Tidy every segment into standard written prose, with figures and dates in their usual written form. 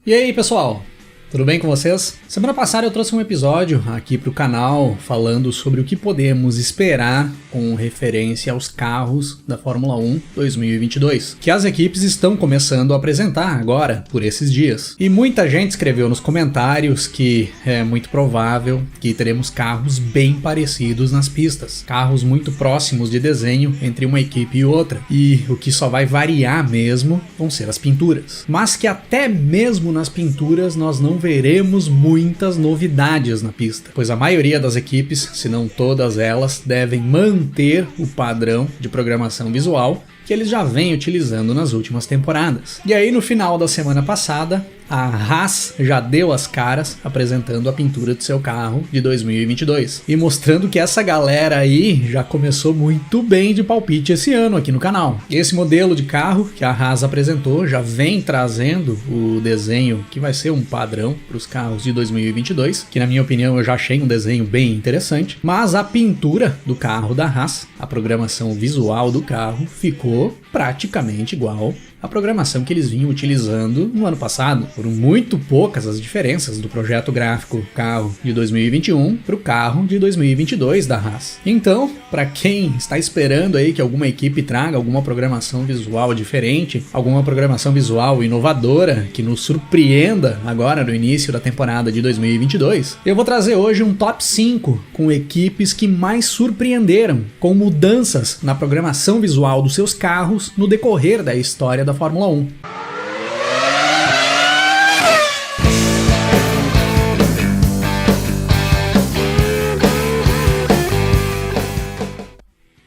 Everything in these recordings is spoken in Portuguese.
E aí, pessoal? Tudo bem com vocês? Semana passada eu trouxe um episódio aqui pro canal falando sobre o que podemos esperar com referência aos carros da Fórmula 1 2022, que as equipes estão começando a apresentar agora, por esses dias. E muita gente escreveu nos comentários que é muito provável que teremos carros bem parecidos nas pistas, carros muito próximos de desenho entre uma equipe e outra, e o que só vai variar mesmo vão ser as pinturas. Mas que até mesmo nas pinturas nós não veremos muitas novidades na pista, pois a maioria das equipes, se não todas elas, devem manter o padrão de programação visual que eles já vêm utilizando nas últimas temporadas. E aí no final da semana passada, a Haas já deu as caras apresentando a pintura do seu carro de 2022 e mostrando que essa galera aí já começou muito bem de palpite esse ano aqui no canal. Esse modelo de carro que a Haas apresentou já vem trazendo o desenho que vai ser um padrão para os carros de 2022, que na minha opinião eu já achei um desenho bem interessante, mas a pintura do carro da Haas, a programação visual do carro, ficou praticamente igual à programação que eles vinham utilizando no ano passado. Foram muito poucas as diferenças do projeto gráfico carro de 2021 para o carro de 2022 da Haas. Então, para quem está esperando aí que alguma equipe traga alguma programação visual diferente, alguma programação visual inovadora que nos surpreenda agora no início da temporada de 2022, eu vou trazer hoje um top 5 com equipes que mais surpreenderam com mudanças na programação visual dos seus carros no decorrer da história da Fórmula 1.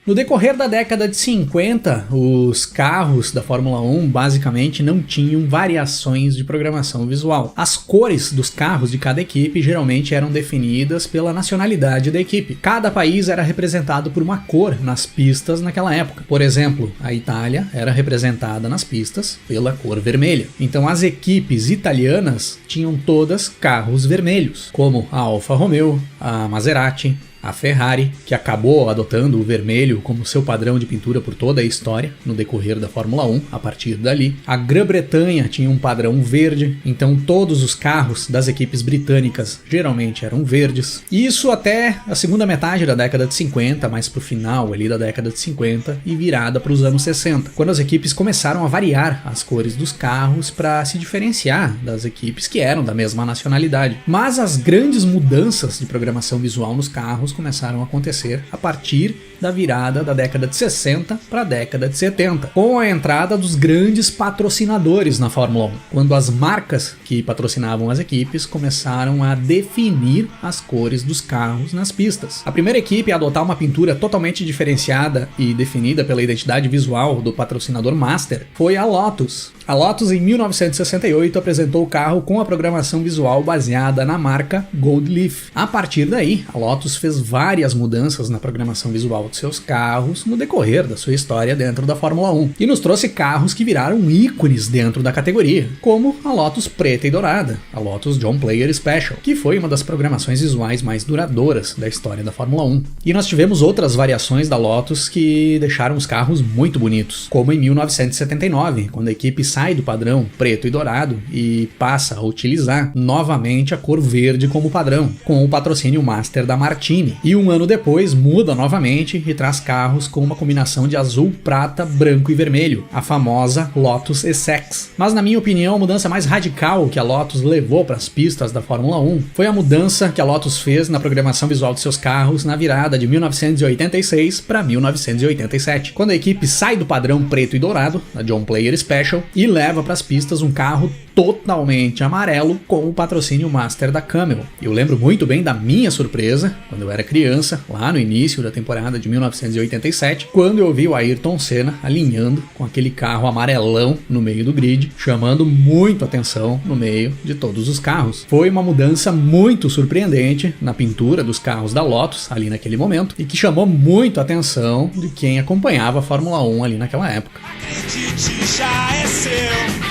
No decorrer da década de 50, os carros da Fórmula 1 basicamente não tinham variações de programação visual. As cores dos carros de cada equipe geralmente eram definidas pela nacionalidade da equipe. Cada país era representado por uma cor nas pistas naquela época. Por exemplo, a Itália era representada nas pistas pela cor vermelha. Então as equipes italianas tinham todas carros vermelhos, como a Alfa Romeo, a Maserati, a Ferrari, que acabou adotando o vermelho como seu padrão de pintura por toda a história no decorrer da Fórmula 1, a partir dali. A Grã-Bretanha tinha um padrão verde, então todos os carros das equipes britânicas geralmente eram verdes. Isso até a segunda metade da década de 50, mais pro final ali da década de 50 e virada para os anos 60, quando as equipes começaram a variar as cores dos carros para se diferenciar das equipes que eram da mesma nacionalidade. Mas as grandes mudanças de programação visual nos carros começaram a acontecer a partir da virada da década de 60 para a década de 70, com a entrada dos grandes patrocinadores na Fórmula 1, quando as marcas que patrocinavam as equipes começaram a definir as cores dos carros nas pistas. A primeira equipe a adotar uma pintura totalmente diferenciada e definida pela identidade visual do patrocinador master foi a Lotus. A Lotus, em 1968, apresentou o carro com a programação visual baseada na marca Gold Leaf. A partir daí, a Lotus fez várias mudanças na programação visual de seus carros no decorrer da sua história dentro da Fórmula 1 e nos trouxe carros que viraram ícones dentro da categoria, como a Lotus preta e dourada, a Lotus John Player Special, que foi uma das programações visuais mais duradouras da história da Fórmula 1. E nós tivemos outras variações da Lotus que deixaram os carros muito bonitos, como em 1979, quando a equipe sai do padrão preto e dourado e passa a utilizar novamente a cor verde como padrão, com o patrocínio master da Martini. E um ano depois muda novamente e traz carros com uma combinação de azul, prata, branco e vermelho, a famosa Lotus Essex. Mas na minha opinião, a mudança mais radical que a Lotus levou para as pistas da Fórmula 1 foi a mudança que a Lotus fez na programação visual de seus carros na virada de 1986 para 1987, quando a equipe sai do padrão preto e dourado, da John Player Special, e leva para as pistas um carro totalmente amarelo com o patrocínio master da Camel. Eu lembro muito bem da minha surpresa quando eu era criança, lá no início da temporada de 1987, quando eu vi o Ayrton Senna alinhando com aquele carro amarelão no meio do grid, chamando muito atenção no meio de todos os carros. Foi uma mudança muito surpreendente na pintura dos carros da Lotus ali naquele momento e que chamou muito a atenção de quem acompanhava a Fórmula 1 ali naquela época. Acredite, já é seu,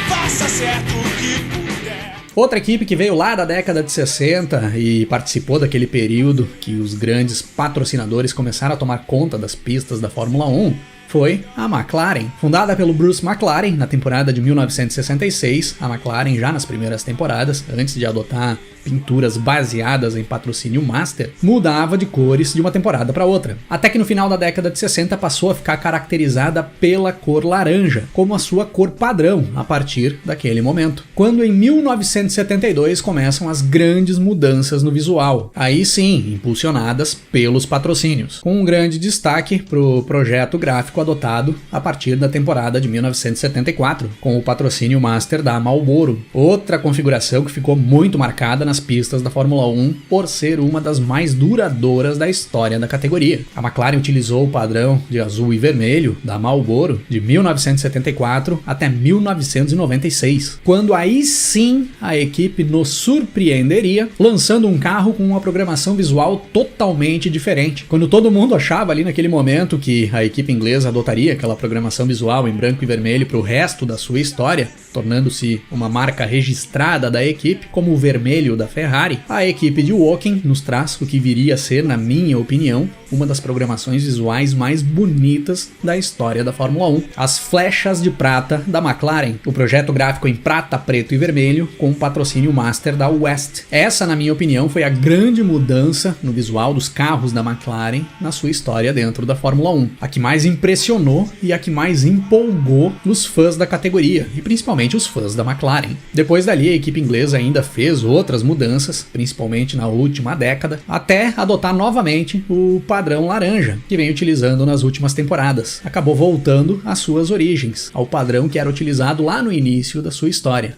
faça certo o que puder. Outra equipe que veio lá da década de 60 e participou daquele período que os grandes patrocinadores começaram a tomar conta das pistas da Fórmula 1 foi a McLaren. Fundada pelo Bruce McLaren na temporada de 1966, a McLaren já nas primeiras temporadas, antes de adotar pinturas baseadas em patrocínio master, mudava de cores de uma temporada para outra. Até que no final da década de 60 passou a ficar caracterizada pela cor laranja, como a sua cor padrão a partir daquele momento. Quando em 1972 começam as grandes mudanças no visual, aí sim, impulsionadas pelos patrocínios, com um grande destaque para o projeto gráfico adotado a partir da temporada de 1974, com o patrocínio master da Marlboro, outra configuração que ficou muito marcada nas pistas da Fórmula 1 por ser uma das mais duradouras da história da categoria. A McLaren utilizou o padrão de azul e vermelho da Marlboro de 1974 até 1996, quando aí sim a equipe nos surpreenderia lançando um carro com uma programação visual totalmente diferente. Quando todo mundo achava ali naquele momento que a equipe inglesa adotaria aquela programação visual em branco e vermelho para o resto da sua história, tornando-se uma marca registrada da equipe, como o vermelho da Ferrari, a equipe de Woking nos traz o que viria a ser, na minha opinião, uma das programações visuais mais bonitas da história da Fórmula 1. As flechas de prata da McLaren, o projeto gráfico em prata, preto e vermelho, com o patrocínio master da West. Essa, na minha opinião, foi a grande mudança no visual dos carros da McLaren na sua história dentro da Fórmula 1. A que mais impressionou e a que mais empolgou os fãs da categoria, e principalmente os fãs da McLaren. Depois dali, a equipe inglesa ainda fez outras mudanças, principalmente na última década, até adotar novamente o padrão laranja, que vem utilizando nas últimas temporadas. Acabou voltando às suas origens, ao padrão que era utilizado lá no início da sua história.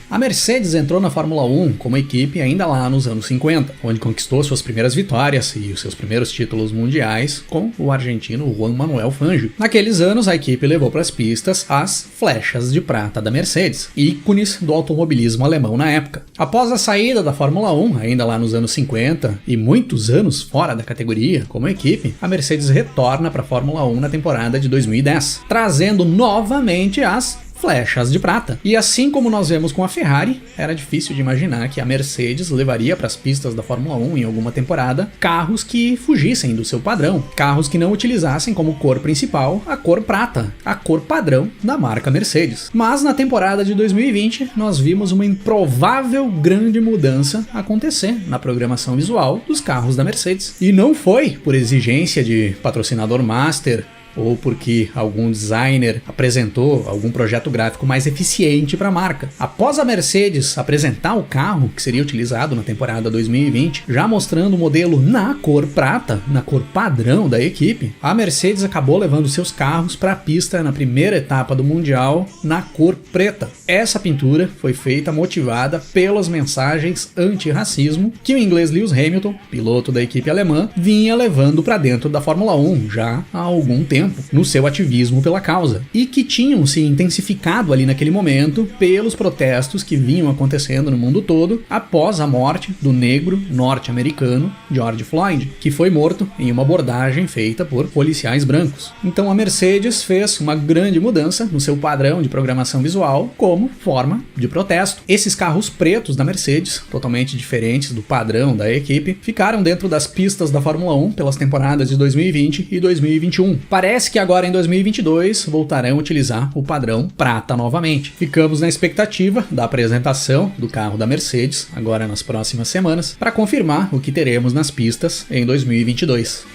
A Mercedes entrou na Fórmula 1 como equipe ainda lá nos anos 50, onde conquistou suas primeiras vitórias e os seus primeiros títulos mundiais com o argentino Juan Manuel Fangio. Naqueles anos, a equipe levou para as pistas as flechas de prata da Mercedes, ícones do automobilismo alemão na época. Após a saída da Fórmula 1, ainda lá nos anos 50, e muitos anos fora da categoria como equipe, a Mercedes retorna para a Fórmula 1 na temporada de 2010, trazendo novamente as flechas de prata. E assim como nós vemos com a Ferrari, era difícil de imaginar que a Mercedes levaria para as pistas da Fórmula 1 em alguma temporada carros que fugissem do seu padrão, carros que não utilizassem como cor principal a cor prata, a cor padrão da marca Mercedes. Mas na temporada de 2020 nós vimos uma improvável grande mudança acontecer na programação visual dos carros da Mercedes. E não foi por exigência de patrocinador master ou porque algum designer apresentou algum projeto gráfico mais eficiente para a marca. Após a Mercedes apresentar o carro que seria utilizado na temporada 2020, já mostrando o modelo na cor prata, na cor padrão da equipe, a Mercedes acabou levando seus carros para a pista na primeira etapa do Mundial na cor preta. Essa pintura foi feita motivada pelas mensagens anti-racismo que o inglês Lewis Hamilton, piloto da equipe alemã, vinha levando para dentro da Fórmula 1 já há algum tempo, no seu ativismo pela causa, e que tinham se intensificado ali naquele momento pelos protestos que vinham acontecendo no mundo todo após a morte do negro norte-americano George Floyd, que foi morto em uma abordagem feita por policiais brancos. Então a Mercedes fez uma grande mudança no seu padrão de programação visual como forma de protesto. Esses carros pretos da Mercedes, totalmente diferentes do padrão da equipe, ficaram dentro das pistas da Fórmula 1 pelas temporadas de 2020 e 2021. Parece que agora em 2022 voltarão a utilizar o padrão prata novamente. Ficamos na expectativa da apresentação do carro da Mercedes, agora nas próximas semanas, para confirmar o que teremos nas pistas em 2022.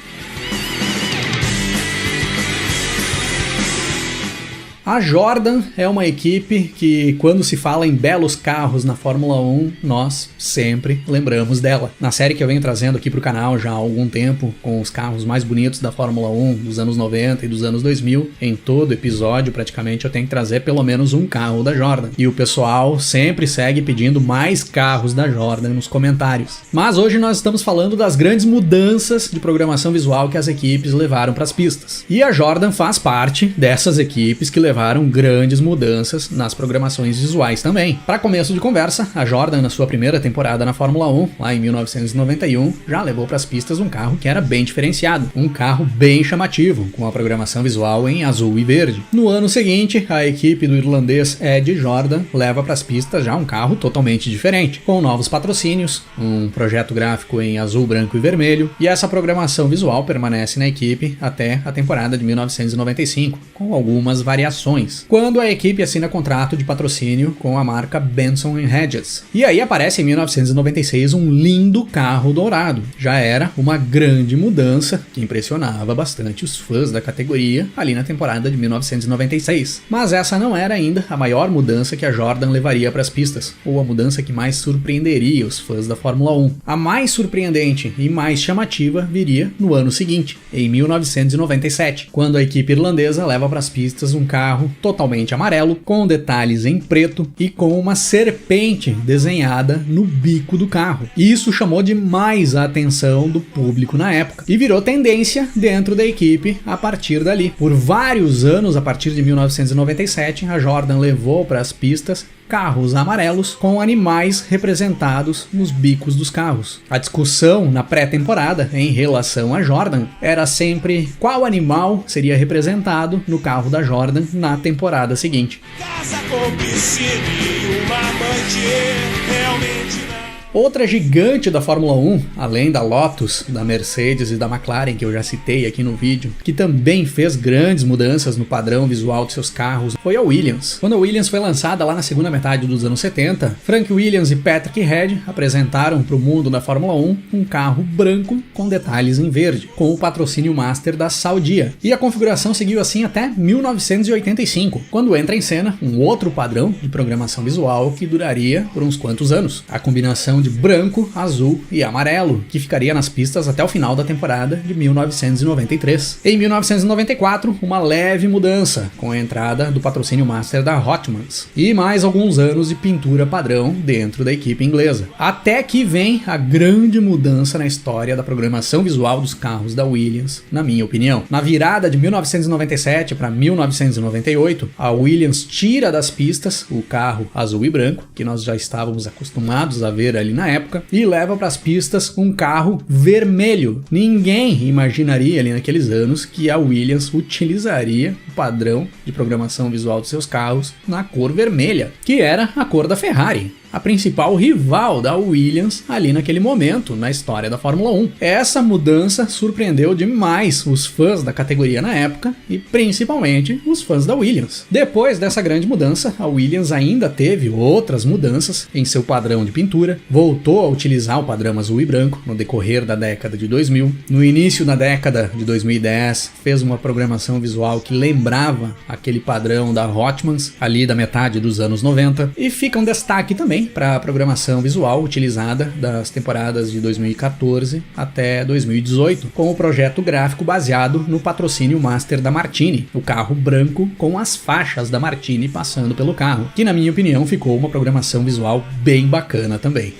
A Jordan é uma equipe que, quando se fala em belos carros na Fórmula 1, nós sempre lembramos dela. Na série que eu venho trazendo aqui para o canal já há algum tempo, com os carros mais bonitos da Fórmula 1 dos anos 90 e dos anos 2000, em todo episódio praticamente eu tenho que trazer pelo menos um carro da Jordan. E o pessoal sempre segue pedindo mais carros da Jordan nos comentários. Mas hoje nós estamos falando das grandes mudanças de programação visual que as equipes levaram para as pistas. E a Jordan faz parte dessas equipes que levaram levaram grandes mudanças nas programações visuais também. Para começo de conversa, a Jordan, na sua primeira temporada na Fórmula 1, lá em 1991, já levou para as pistas um carro que era bem diferenciado, um carro bem chamativo, com a programação visual em azul e verde. No ano seguinte, a equipe do irlandês Ed Jordan leva para as pistas já um carro totalmente diferente, com novos patrocínios, um projeto gráfico em azul, branco e vermelho, e essa programação visual permanece na equipe até a temporada de 1995, com algumas variações, quando a equipe assina contrato de patrocínio com a marca Benson & Hedges. E aí aparece em 1996 um lindo carro dourado. Já era uma grande mudança que impressionava bastante os fãs da categoria ali na temporada de 1996. Mas essa não era ainda a maior mudança que a Jordan levaria para as pistas, ou a mudança que mais surpreenderia os fãs da Fórmula 1. A mais surpreendente e mais chamativa viria no ano seguinte, em 1997, quando a equipe irlandesa leva para as pistas um carro totalmente amarelo, com detalhes em preto e com uma serpente desenhada no bico do carro. Isso chamou demais a atenção do público na época e virou tendência dentro da equipe a partir dali. Por vários anos, a partir de 1997, a Jordan levou para as pistas carros amarelos com animais representados nos bicos dos carros. A discussão na pré-temporada em relação a Jordan era sempre qual animal seria representado no carro da Jordan na temporada seguinte. Casa com piscina e uma amante, realmente não. Outra gigante da Fórmula 1, além da Lotus, da Mercedes e da McLaren, que eu já citei aqui no vídeo, que também fez grandes mudanças no padrão visual de seus carros, foi a Williams. Quando a Williams foi lançada lá na segunda metade dos anos 70, Frank Williams e Patrick Head apresentaram para o mundo da Fórmula 1 um carro branco com detalhes em verde, com o patrocínio master da Saudia. E a configuração seguiu assim até 1985, quando entra em cena um outro padrão de programação visual que duraria por uns quantos anos. A combinação de branco, azul e amarelo, que ficaria nas pistas até o final da temporada de 1993. Em 1994, uma leve mudança, com a entrada do patrocínio master da Hotmans, e mais alguns anos de pintura padrão dentro da equipe inglesa. Até que vem a grande mudança na história da programação visual dos carros da Williams, na minha opinião. Na virada de 1997 para 1998, a Williams tira das pistas o carro azul e branco, que nós já estávamos acostumados a ver ali na época, e leva para as pistas um carro vermelho. Ninguém imaginaria ali naqueles anos que a Williams utilizaria o padrão de programação visual de seus carros na cor vermelha, que era a cor da Ferrari, a principal rival da Williams ali naquele momento na história da Fórmula 1. Essa mudança surpreendeu demais os fãs da categoria na época e principalmente os fãs da Williams. Depois dessa grande mudança, a Williams ainda teve outras mudanças em seu padrão de pintura, voltou a utilizar o padrão azul e branco no decorrer da década de 2000. No início da década de 2010, fez uma programação visual que lembrava aquele padrão da Hotmans ali da metade dos anos 90, e fica um destaque também para a programação visual utilizada das temporadas de 2014 até 2018, com o projeto gráfico baseado no patrocínio master da Martini, o carro branco com as faixas da Martini passando pelo carro, que na minha opinião ficou uma programação visual bem bacana também.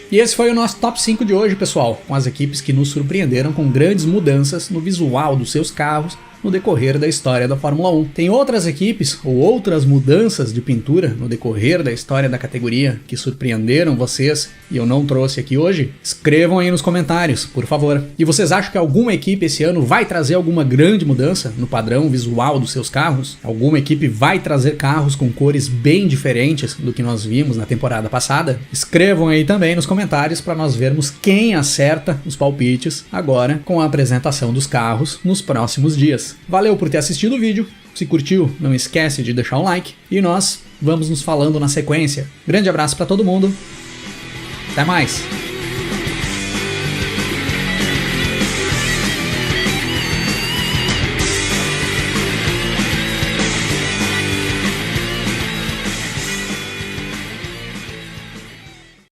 E esse foi o nosso top 5 de hoje, pessoal, com as equipes que nos surpreenderam com grandes mudanças no visual dos seus carros no decorrer da história da Fórmula 1. Tem outras equipes ou outras mudanças de pintura no decorrer da história da categoria que surpreenderam vocês e eu não trouxe aqui hoje? Escrevam aí nos comentários, por favor. E vocês acham que alguma equipe esse ano vai trazer alguma grande mudança no padrão visual dos seus carros? Alguma equipe vai trazer carros com cores bem diferentes do que nós vimos na temporada passada? Escrevam aí também nos comentários para nós vermos quem acerta os palpites agora com a apresentação dos carros nos próximos dias. Valeu por ter assistido o vídeo, se curtiu, não esquece de deixar um like e nós vamos nos falando na sequência. Grande abraço para todo mundo, até mais!